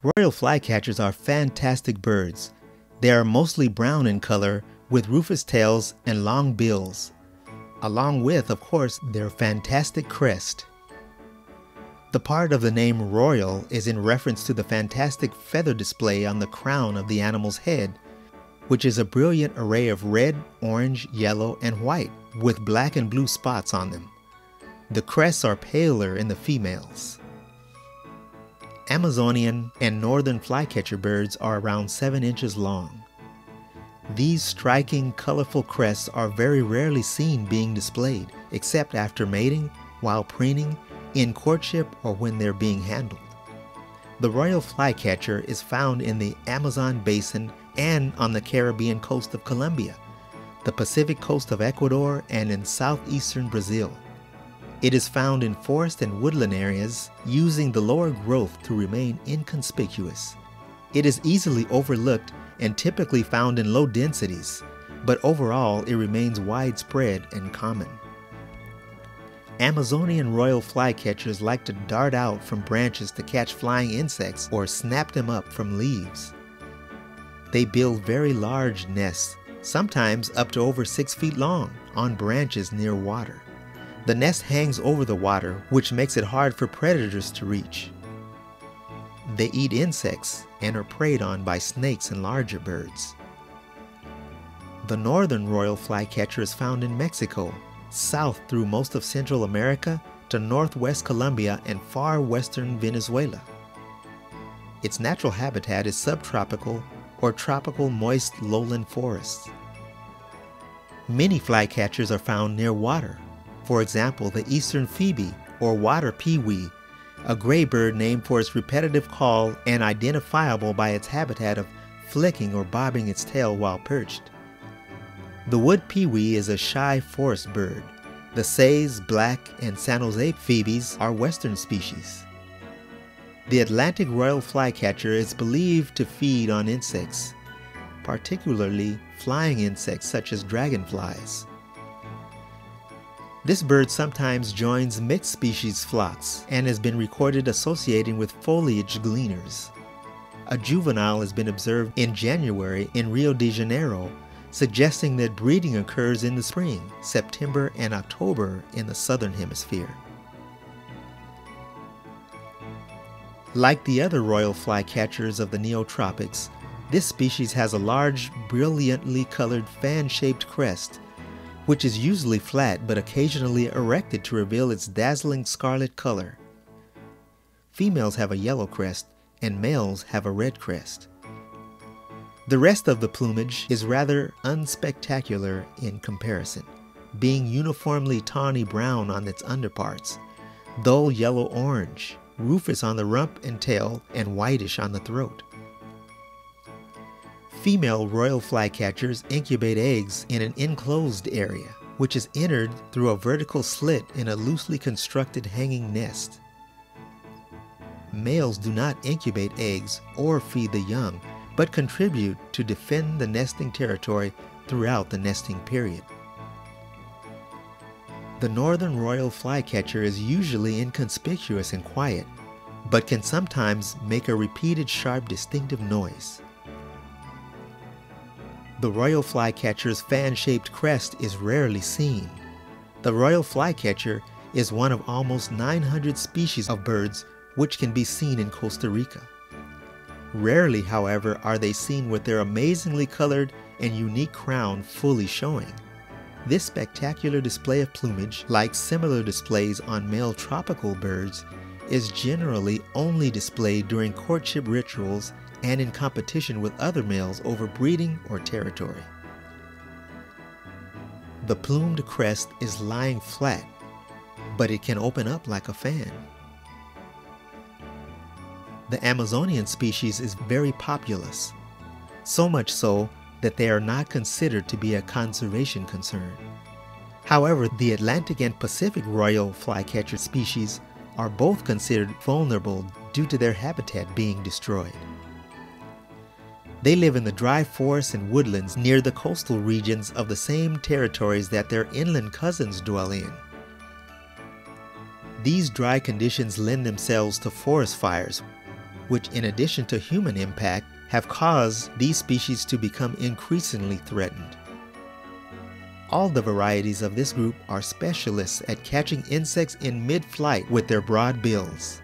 Royal flycatchers are fantastic birds. They are mostly brown in color with rufous tails and long bills, along with, of course, their fantastic crest. The part of the name royal is in reference to the fantastic feather display on the crown of the animal's head, which is a brilliant array of red, orange, yellow, and white with black and blue spots on them. The crests are paler in the females. Amazonian and northern flycatcher birds are around 7 inches long. These striking, colorful crests are very rarely seen being displayed, except after mating, while preening, in courtship, or when they're being handled. The royal flycatcher is found in the Amazon basin and on the Caribbean coast of Colombia, the Pacific coast of Ecuador, and in southeastern Brazil. It is found in forest and woodland areas, using the lower growth to remain inconspicuous. It is easily overlooked and typically found in low densities, but overall it remains widespread and common. Amazonian royal flycatchers like to dart out from branches to catch flying insects or snap them up from leaves. They build very large nests, sometimes up to over 6 feet long, on branches near water. The nest hangs over the water, which makes it hard for predators to reach. They eat insects and are preyed on by snakes and larger birds. The northern royal flycatcher is found in Mexico, south through most of Central America to northwest Colombia and far western Venezuela. Its natural habitat is subtropical or tropical moist lowland forests. Many flycatchers are found near water. For example, the eastern phoebe, or water pewee, a gray bird named for its repetitive call and identifiable by its habitat of flicking or bobbing its tail while perched. The wood pewee is a shy forest bird. The Say's, black, and San Jose phoebes are western species. The Atlantic royal flycatcher is believed to feed on insects, particularly flying insects such as dragonflies. This bird sometimes joins mixed species flocks and has been recorded associating with foliage gleaners. A juvenile has been observed in January in Rio de Janeiro, suggesting that breeding occurs in the spring, September, and October in the southern hemisphere. Like the other royal flycatchers of the neotropics, this species has a large, brilliantly colored fan-shaped crest, which is usually flat but occasionally erected to reveal its dazzling scarlet color. Females have a yellow crest and males have a red crest. The rest of the plumage is rather unspectacular in comparison, being uniformly tawny brown on its underparts, dull yellow-orange, rufous on the rump and tail, and whitish on the throat. Female royal flycatchers incubate eggs in an enclosed area, which is entered through a vertical slit in a loosely constructed hanging nest. Males do not incubate eggs or feed the young, but contribute to defend the nesting territory throughout the nesting period. The northern royal flycatcher is usually inconspicuous and quiet, but can sometimes make a repeated sharp distinctive noise. The royal flycatcher's fan-shaped crest is rarely seen. The royal flycatcher is one of almost 900 species of birds which can be seen in Costa Rica. Rarely, however, are they seen with their amazingly colored and unique crown fully showing. This spectacular display of plumage, like similar displays on male tropical birds, is generally only displayed during courtship rituals and in competition with other males over breeding or territory. The plumed crest is lying flat, but it can open up like a fan. The Amazonian species is very populous, so much so that they are not considered to be a conservation concern. However, the Atlantic and Pacific royal flycatcher species are both considered vulnerable due to their habitat being destroyed. They live in the dry forests and woodlands near the coastal regions of the same territories that their inland cousins dwell in. These dry conditions lend themselves to forest fires, which in addition to human impact, have caused these species to become increasingly threatened. All the varieties of this group are specialists at catching insects in mid-flight with their broad bills.